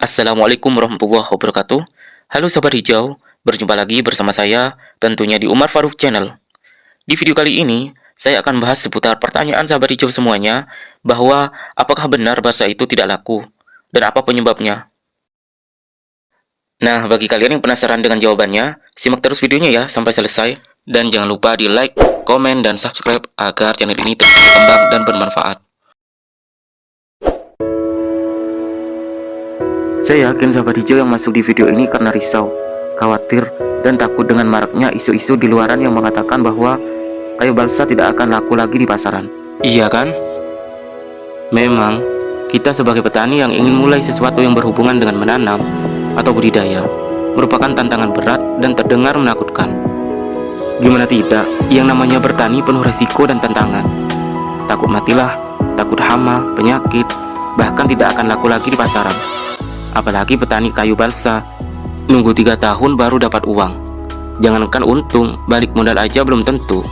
Assalamualaikum warahmatullahi wabarakatuh. Halo Sobat Hijau, berjumpa lagi bersama saya tentunya di Umar Faruk Channel. Di video kali ini, saya akan bahas seputar pertanyaan Sahabat Hijau semuanya, bahwa apakah benar balsa itu tidak laku, dan apa penyebabnya. Nah, bagi kalian yang penasaran dengan jawabannya, simak terus videonya ya sampai selesai, dan jangan lupa di like, komen, dan subscribe agar channel ini terus berkembang dan bermanfaat. Saya yakin Sahabat Hijau yang masuk di video ini karena risau, khawatir, dan takut dengan maraknya isu-isu di luaran yang mengatakan bahwa kayu balsa tidak akan laku lagi di pasaran. Iya kan? Memang, kita sebagai petani yang ingin mulai sesuatu yang berhubungan dengan menanam atau budidaya merupakan tantangan berat dan terdengar menakutkan. Gimana tidak, yang namanya bertani penuh resiko dan tantangan. Takut matilah, takut hama, penyakit, bahkan tidak akan laku lagi di pasaran. Apalagi petani kayu balsa, nunggu 3 tahun baru dapat uang. Jangankan untung, balik modal aja belum tentu.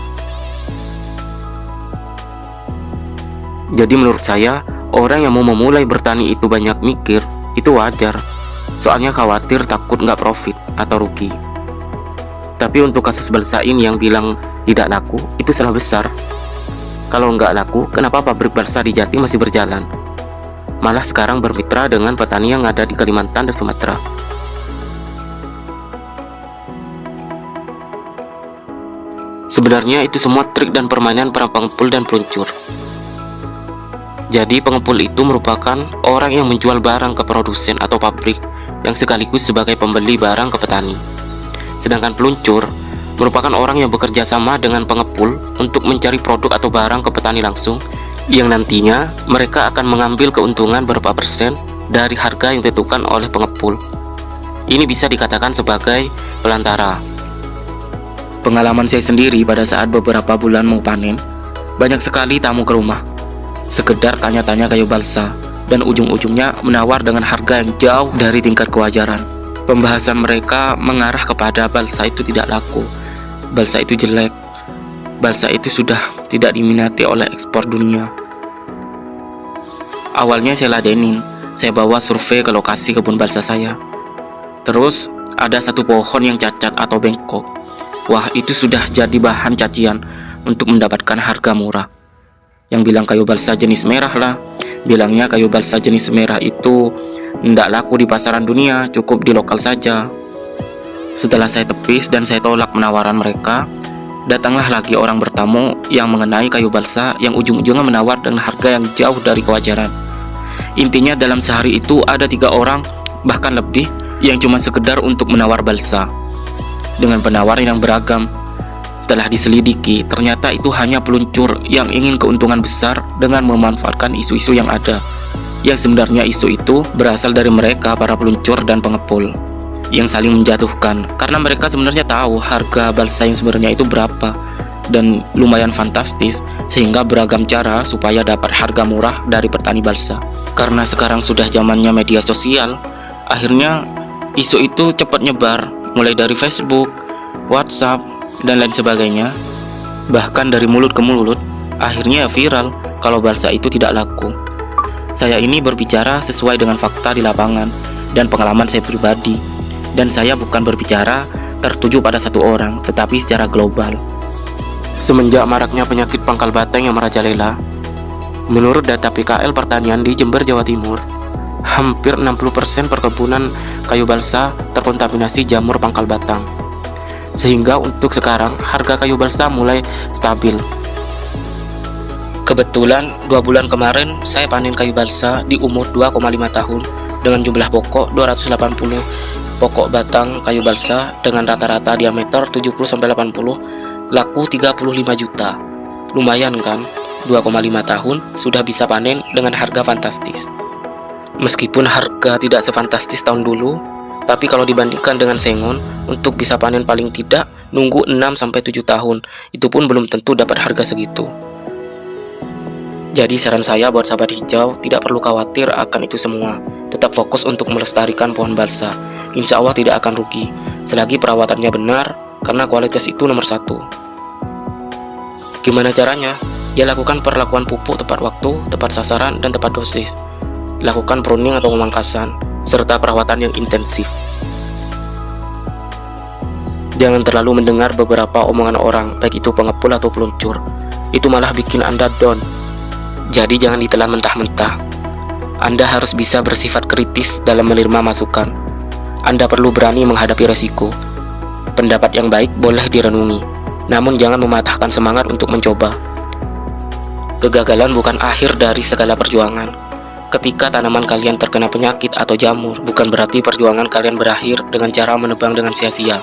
Jadi menurut saya, orang yang mau memulai bertani itu banyak mikir, itu wajar. Soalnya khawatir takut nggak profit atau rugi. Tapi untuk kasus balsa ini yang bilang tidak laku, itu salah besar. Kalau nggak laku, kenapa pabrik balsa di Jatim masih berjalan? Malah sekarang bermitra dengan petani yang ada di Kalimantan dan Sumatera. Sebenarnya itu semua trik dan permainan para pengepul dan peluncur. Jadi pengepul itu merupakan orang yang menjual barang ke produsen atau pabrik yang sekaligus sebagai pembeli barang ke petani. Sedangkan peluncur merupakan orang yang bekerja sama dengan pengepul untuk mencari produk atau barang ke petani langsung, yang nantinya mereka akan mengambil keuntungan berapa persen dari harga yang ditentukan oleh pengepul. Ini bisa dikatakan sebagai pelantara. Pengalaman saya sendiri pada saat beberapa bulan mau panen, banyak sekali tamu ke rumah, sekedar tanya-tanya kayu balsa, dan ujung-ujungnya menawar dengan harga yang jauh dari tingkat kewajaran. Pembahasan mereka mengarah kepada balsa itu tidak laku, balsa itu jelek, balsa itu sudah tidak diminati oleh ekspor dunia. Awalnya saya ladenin, saya bawa survei ke lokasi kebun balsa saya. Terus ada satu pohon yang cacat atau bengkok. Wah, itu sudah jadi bahan cacian untuk mendapatkan harga murah. Yang bilang kayu balsa jenis merah lah, bilangnya kayu balsa jenis merah itu tidak laku di pasaran dunia, cukup di lokal saja. Setelah saya tepis dan saya tolak penawaran mereka, datanglah lagi orang bertamu yang mengenai kayu balsa yang ujung-ujungnya menawar dengan harga yang jauh dari kewajaran. Intinya dalam sehari itu ada 3 orang, bahkan lebih, yang cuma sekedar untuk menawar balsa dengan penawaran yang beragam. Setelah diselidiki, ternyata itu hanya peluncur yang ingin keuntungan besar dengan memanfaatkan isu-isu yang ada, yang sebenarnya isu itu berasal dari mereka para peluncur dan pengepul yang saling menjatuhkan, karena mereka sebenarnya tahu harga balsa yang sebenarnya itu berapa dan lumayan fantastis, sehingga beragam cara supaya dapat harga murah dari petani balsa. Karena sekarang sudah zamannya media sosial, akhirnya isu itu cepat nyebar, mulai dari Facebook, WhatsApp, dan lain sebagainya. Bahkan dari mulut ke mulut, akhirnya viral kalau balsa itu tidak laku. Saya ini berbicara sesuai dengan fakta di lapangan dan pengalaman saya pribadi. Dan saya bukan berbicara tertuju pada satu orang, tetapi secara global. Semenjak maraknya penyakit pangkal batang yang merajalela, menurut data PKL Pertanian di Jember, Jawa Timur, hampir 60% perkebunan kayu balsa terkontaminasi jamur pangkal batang. Sehingga untuk sekarang harga kayu balsa mulai stabil. Kebetulan 2 bulan kemarin saya panen kayu balsa di umur 2,5 tahun dengan jumlah pokok 280 pokok batang kayu balsa dengan rata-rata diameter 70-80, laku 35 juta. Lumayan kan? 2,5 tahun sudah bisa panen dengan harga fantastis. Meskipun harga tidak sefantastis tahun dulu, tapi kalau dibandingkan dengan sengon, untuk bisa panen paling tidak nunggu 6-7 tahun, itu pun belum tentu dapat harga segitu. Jadi saran saya buat Sahabat Hijau, tidak perlu khawatir akan itu semua. Tetap fokus untuk melestarikan pohon balsa. Insya Allah tidak akan rugi, selagi perawatannya benar, karena kualitas itu nomor 1. Gimana caranya? Ya lakukan perlakuan pupuk tepat waktu, tepat sasaran, dan tepat dosis. Lakukan pruning atau pemangkasan. serta perawatan yang intensif. Jangan terlalu mendengar beberapa omongan orang, baik itu pengepul atau peluncur. Itu malah bikin Anda down. Jadi jangan ditelan mentah-mentah. Anda harus bisa bersifat kritis dalam menerima masukan. Anda perlu berani menghadapi resiko. Pendapat yang baik boleh direnungi, namun jangan mematahkan semangat untuk mencoba. Kegagalan bukan akhir dari segala perjuangan. Ketika tanaman kalian terkena penyakit atau jamur, bukan berarti perjuangan kalian berakhir dengan cara menebang dengan sia-sia.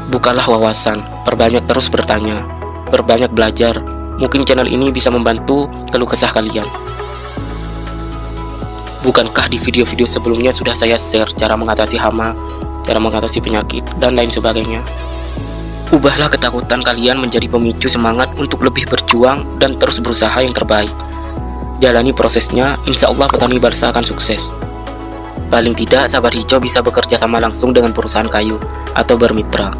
Bukalah wawasan, perbanyak terus bertanya, perbanyak belajar. Mungkin channel ini bisa membantu keluh kesah kalian. Bukankah di video-video sebelumnya sudah saya share cara mengatasi hama, cara mengatasi penyakit, dan lain sebagainya? Ubahlah ketakutan kalian menjadi pemicu semangat untuk lebih berjuang dan terus berusaha yang terbaik. Jalani prosesnya, insya Allah petani balsa akan sukses. Paling tidak, sahabat hijau bisa bekerja sama langsung dengan perusahaan kayu atau bermitra.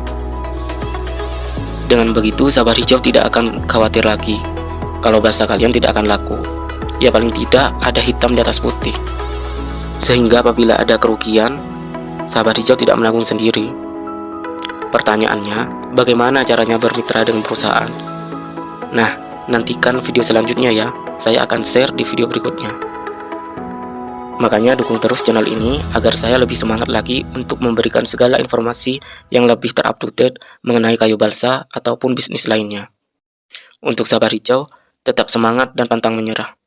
Dengan begitu, sahabat hijau tidak akan khawatir lagi kalau balsa kalian tidak akan laku. Ya paling tidak ada hitam di atas putih. Sehingga apabila ada kerugian, sahabat hijau tidak menanggung sendiri. Pertanyaannya, bagaimana caranya bermitra dengan perusahaan? Nah, nantikan video selanjutnya ya. Saya akan share di video berikutnya. Makanya dukung terus channel ini agar saya lebih semangat lagi untuk memberikan segala informasi yang lebih terupdate mengenai kayu balsa ataupun bisnis lainnya. Untuk sahabat hijau, tetap semangat dan pantang menyerah.